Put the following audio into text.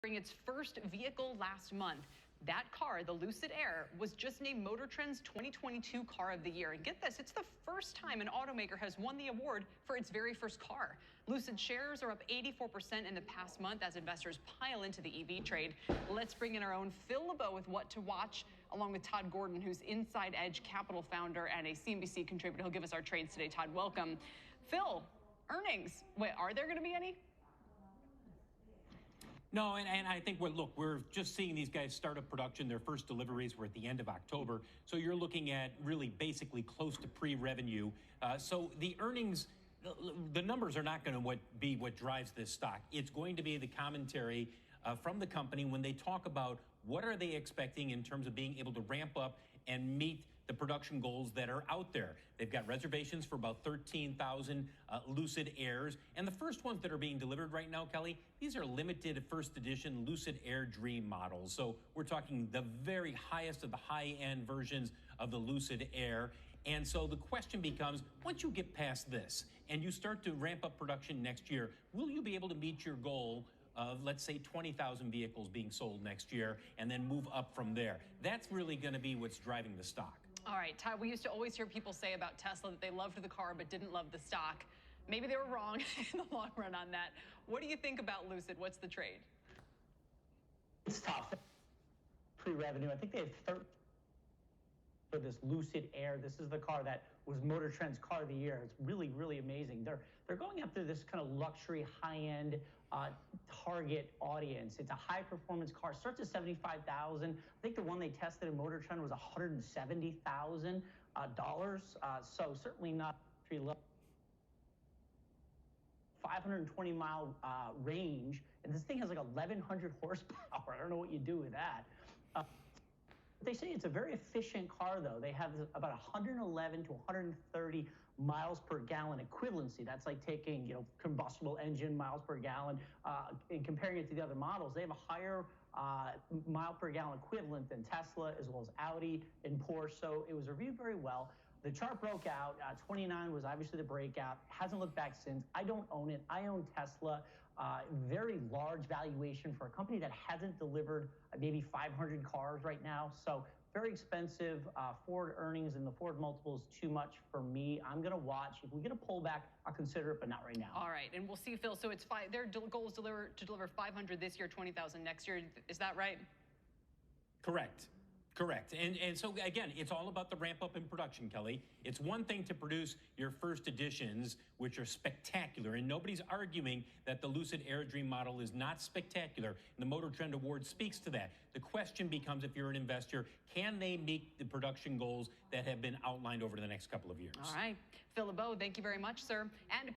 Its first vehicle last month. That car, the Lucid Air, was just named Motor Trend's 2022 Car of the Year. And get this, it's the first time an automaker has won the award for its very first car. Lucid shares are up 84% in the past month as investors pile into the EV trade. Let's bring in our own Phil LeBeau with what to watch, along with Todd Gordon, who's Inside Edge Capital founder and a CNBC contributor. He'll give us our trades today. Todd, welcome. Phil, earnings. Wait, are there going to be any? No, and I think we're just seeing these guys start up production. Their first deliveries were at the end of October. So you're looking at really basically close to pre-revenue. So the earnings, the numbers are not going to be what drives this stock. It's going to be the commentary from the company when they talk about what are they expecting in terms of being able to ramp up and meet the production goals that are out there. They've got reservations for about 13,000 Lucid Airs. And the first ones that are being delivered right now, Kelly, these are limited first edition Lucid Air Dream models. So we're talking the very highest of the high-end versions of the Lucid Air. And so the question becomes, once you get past this and you start to ramp up production next year, will you be able to meet your goal of, let's say, 20,000 vehicles being sold next year and then move up from there? That's really going to be what's driving the stock. All right, Todd, we used to always hear people say about Tesla that they loved the car but didn't love the stock. Maybe they were wrong in the long run on that. What do you think about Lucid? What's the trade? It's tough. Pre-revenue, I think they have 13 for this Lucid Air. This is the car that was Motor Trend's Car of the Year. It's really, really amazing. They're going after this kind of luxury, high-end target audience. It's a high-performance car. Starts at $75,000. I think the one they tested in Motor Trend was $170,000. So certainly not entry level. 520-mile range, and this thing has like 1,100 horsepower. I don't know what you do with that. They say it's a very efficient car, though. They have about 111 to 130 miles per gallon equivalency. That's like taking, combustible engine miles per gallon and comparing it to the other models. They have a higher mile per gallon equivalent than Tesla, as well as Audi and Porsche. So it was reviewed very well. The chart broke out. 29 was obviously the breakout. Hasn't looked back since. I don't own it. I own Tesla. Very large valuation for a company that hasn't delivered maybe 500 cars right now. So very expensive. Forward earnings and the forward multiple is too much for me. I'm going to watch. If we get a pullback, I'll consider it, but not right now. All right. And we'll see, Phil. So it's their goal is to deliver 500 this year, 20,000 next year. Is that right? Correct. Correct. And so, again, it's all about the ramp up in production, Kelly. It's one thing to produce your first editions, which are spectacular, and nobody's arguing that the Lucid Air Dream model is not spectacular. And the Motor Trend Award speaks to that. The question becomes, if you're an investor, can they meet the production goals that have been outlined over the next couple of years? All right. Phil LeBeau, thank you very much, sir. And